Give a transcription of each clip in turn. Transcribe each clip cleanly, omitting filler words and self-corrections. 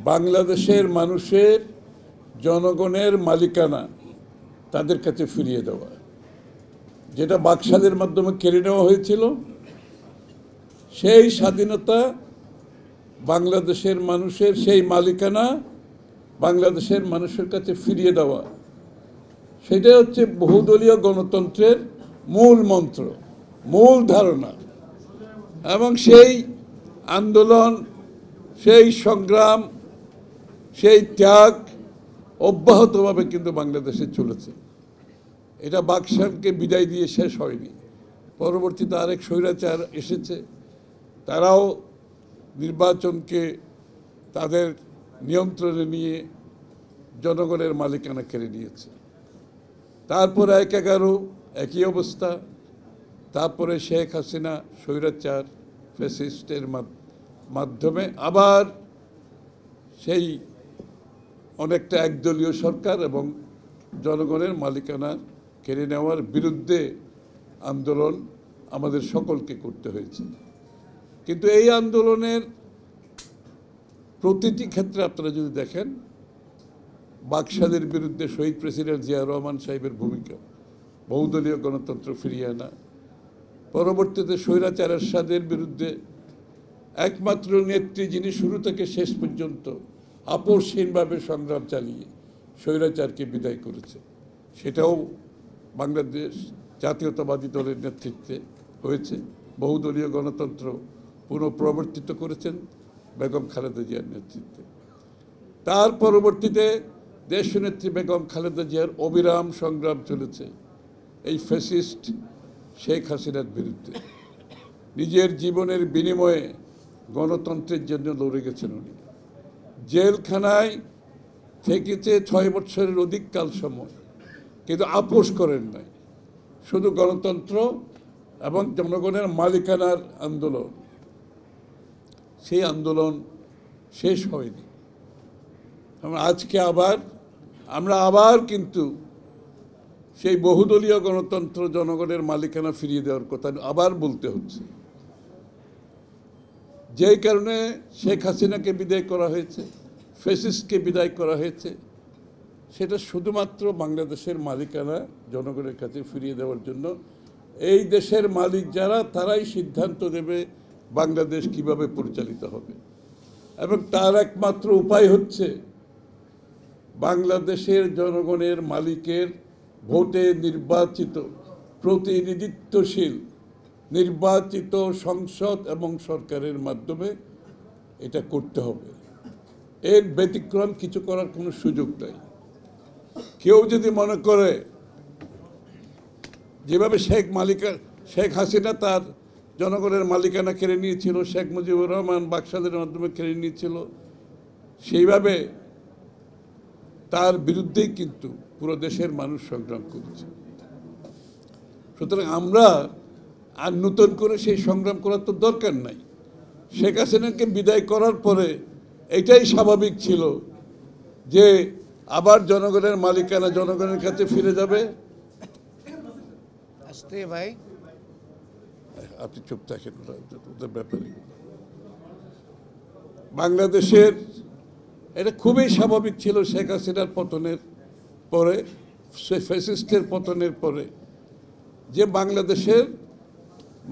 বাংলাদেশের মানুষের জনগণের মালিকানা তাদের কাছে ফিরিয়ে দেওয়া, যেটা বাকশালের মাধ্যমে কেড়ে নেওয়া হয়েছিল, সেই স্বাধীনতা বাংলাদেশের মানুষের সেই মালিকানা বাংলাদেশের মানুষের কাছে ফিরিয়ে দেওয়া, সেটাই হচ্ছে বহুদলীয় গণতন্ত্রের মূল মন্ত্র, মূল ধারণা। এবং সেই আন্দোলন, সেই সংগ্রাম, সেই ত্যাগ অব্যাহতভাবে কিন্তু বাংলাদেশে চলেছে। এটা বাকশালকে বিদায় দিয়ে শেষ হয়নি। পরবর্তীতে আরেক স্বৈরাচার এসেছে, তারাও নির্বাচনকে তাদের নিয়ন্ত্রণে নিয়ে জনগণের মালিকানা কেড়ে নিয়েছে। তারপরে ১/১১ একই অবস্থা। তারপরে শেখ হাসিনা স্বৈরাচার ফ্যাসিস্টের মাধ্যমে আবার সেই অনেকটা একদলীয় সরকার এবং জনগণের মালিকানা কেড়ে নেওয়ার বিরুদ্ধে আন্দোলন আমাদের সকলকে করতে হয়েছে। কিন্তু এই আন্দোলনের প্রতিটি ক্ষেত্রে আপনারা যদি দেখেন, বাকশালের বিরুদ্ধে শহীদ প্রেসিডেন্ট জিয়া রহমান সাহেবের ভূমিকা, বহুদলীয় গণতন্ত্র ফিরিয়ে আনা, পরবর্তীতে স্বৈরাচার এরশাদের বিরুদ্ধে একমাত্র নেত্রী যিনি শুরু থেকে শেষ পর্যন্ত আপোষহীনভাবে সংগ্রাম চালিয়ে স্বৈরাচারকে বিদায় করেছে, সেটাও বাংলাদেশ জাতীয়তাবাদী দলের নেতৃত্বে হয়েছে। বহুদলীয় গণতন্ত্র পুনঃপ্রবর্তিত করেছেন বেগম খালেদা জিয়ার নেতৃত্বে। তার পরবর্তীতে দেশনেত্রী বেগম খালেদা জিয়ার অবিরাম সংগ্রাম চলেছে এই ফ্যাসিস্ট শেখ হাসিনার বিরুদ্ধে। নিজের জীবনের বিনিময়ে গণতন্ত্রের জন্য লড়ে গেছেন উনি। জেলখানায় থেকেছে ৬ বছরের অধিক কাল সময়, কিন্তু আপোষ করেন নাই। শুধু গণতন্ত্র এবং জনগণের মালিকানার আন্দোলন, সেই আন্দোলন শেষ হয়নি। আজকে আমরা আবার কিন্তু সেই বহুদলীয় গণতন্ত্র, জনগণের মালিকানা ফিরিয়ে দেওয়ার কথা আবার বলতে হচ্ছে। যেই কারণে শেখ হাসিনাকে বিদায় করা হয়েছে, ফ্যাসিস্টকে বিদায় করা হয়েছে, সেটা শুধুমাত্র বাংলাদেশের মালিকানা জনগণের কাছে ফিরিয়ে দেওয়ার জন্য। এই দেশের মালিক যারা, তারাই সিদ্ধান্ত দেবে বাংলাদেশ কিভাবে পরিচালিত হবে। এবং তার একমাত্র উপায় হচ্ছে বাংলাদেশের জনগণের মালিকের ভোটে নির্বাচিত প্রতিনিধিত্বশীল নির্বাচিত সংসদ এবং সরকারের মাধ্যমে এটা করতে হবে। এর ব্যতিক্রম কিছু করার কোনো সুযোগ নাই। কেউ যদি মনে করে যেভাবে শেখ হাসিনা তার জনগণের মালিকানা কেড়ে নিয়েছিল, শেখ মুজিবুর রহমান বাকশালের মাধ্যমে কেড়ে নিয়েছিল, সেইভাবে তার বিরুদ্ধেই কিন্তু পুরো দেশের মানুষ সংগ্রাম করেছে। সুতরাং আমরা আর নতুন করে সেই সংগ্রাম করার তো দরকার নাই। শেখ হাসিনাকে বিদায় করার পরে এটাই স্বাভাবিক ছিল যে আবার জনগণের মালিকানা জনগণের কাছে ফিরে যাবে। ভাই আপনি চুপ থাকেন, ওদের ব্যাপারে বাংলাদেশের এটা খুবই স্বাভাবিক ছিল। শেখ হাসিনার পতনের পরে, ফ্যাসিস্টের পতনের পরে, যে বাংলাদেশের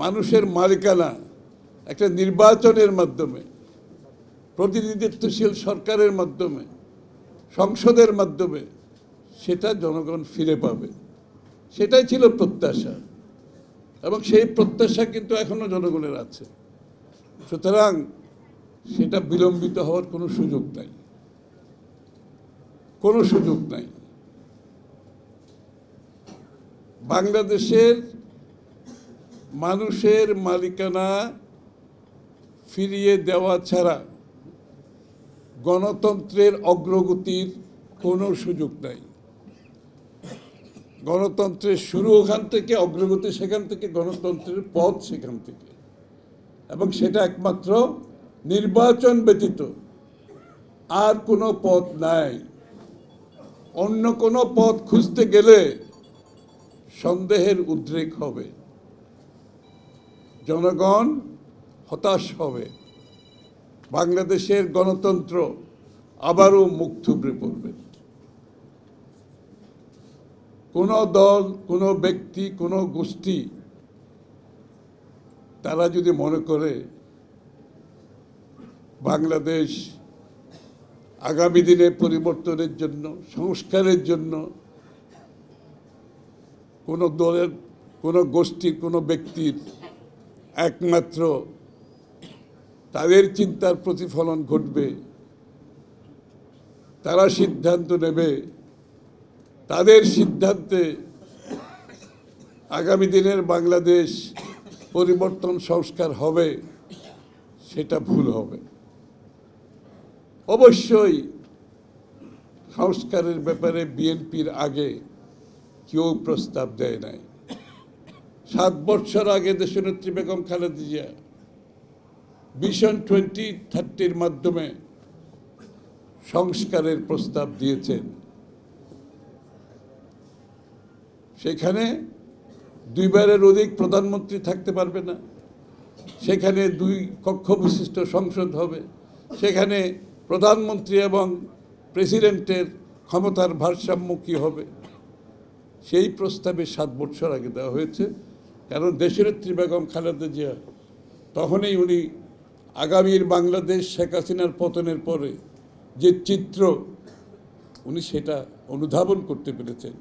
মানুষের মালিকানা একটা নির্বাচনের মাধ্যমে, প্রতিনিধিত্বশীল সরকারের মাধ্যমে, সংসদের মাধ্যমে সেটা জনগণ ফিরে পাবে, সেটাই ছিল প্রত্যাশা। এবং সেই প্রত্যাশা কিন্তু এখনো জনগণের আছে। সুতরাং সেটা বিলম্বিত হওয়ার কোনো সুযোগ নাই, কোনো সুযোগ নাই। বাংলাদেশের মানুষের মালিকানা ফিরিয়ে দেওয়া ছাড়া গণতন্ত্রের অগ্রগতির কোনো সুযোগ নাই। গণতন্ত্রের শুরু ওখান থেকে, অগ্রগতি সেখান থেকে, গণতন্ত্রের পথ সেখান থেকে। এবং সেটা একমাত্র নির্বাচন ব্যতীত আর কোনো পথ নাই। অন্য কোনো পথ খুঁজতে গেলে সন্দেহের উদ্রেক হবে, জনগণ হতাশ হবে। বাংলাদেশের গণতন্ত্র আবারও মুখ থুবড়ে পড়বেন। কোনো দল, কোনো ব্যক্তি, কোনো গোষ্ঠী তারা যদি মনে করে বাংলাদেশ আগামী দিনে পরিবর্তনের জন্য, সংস্কারের জন্য কোনো দলের, কোনো গোষ্ঠীর, কোনো ব্যক্তির একমাত্র তাদের চিন্তার প্রতিফলন ঘটবে, তারা সিদ্ধান্ত নেবে, তাদের সিদ্ধান্তে আগামী দিনের বাংলাদেশ পরিবর্তন সংস্কার হবে, সেটা ভুল হবে। অবশ্যই সংস্কারের ব্যাপারে বিএনপির আগে কেউ প্রস্তাব দেয় নাই। 7 বছর আগে দেশনেত্রী বেগম খালেদা জিয়া ভিশন 2030 মাধ্যমে সংস্কারের প্রস্তাব দিয়েছেন। সেখানে 2 বারের অধিক প্রধানমন্ত্রী থাকতে পারবে না, সেখানে 2 কক্ষ বিশিষ্ট সংসদ হবে, সেখানে প্রধানমন্ত্রী এবং প্রেসিডেন্টের ক্ষমতার ভারসাম্য কী হবে, সেই প্রস্তাবে 7 বছর আগে দেওয়া হয়েছে। কারণ দেশনেত্রী বেগম খালেদা জিয়া তখনই উনি আগামীর বাংলাদেশ শেখ হাসিনার পতনের পরে যে চিত্র, উনি সেটা অনুধাবন করতে পেরেছেন।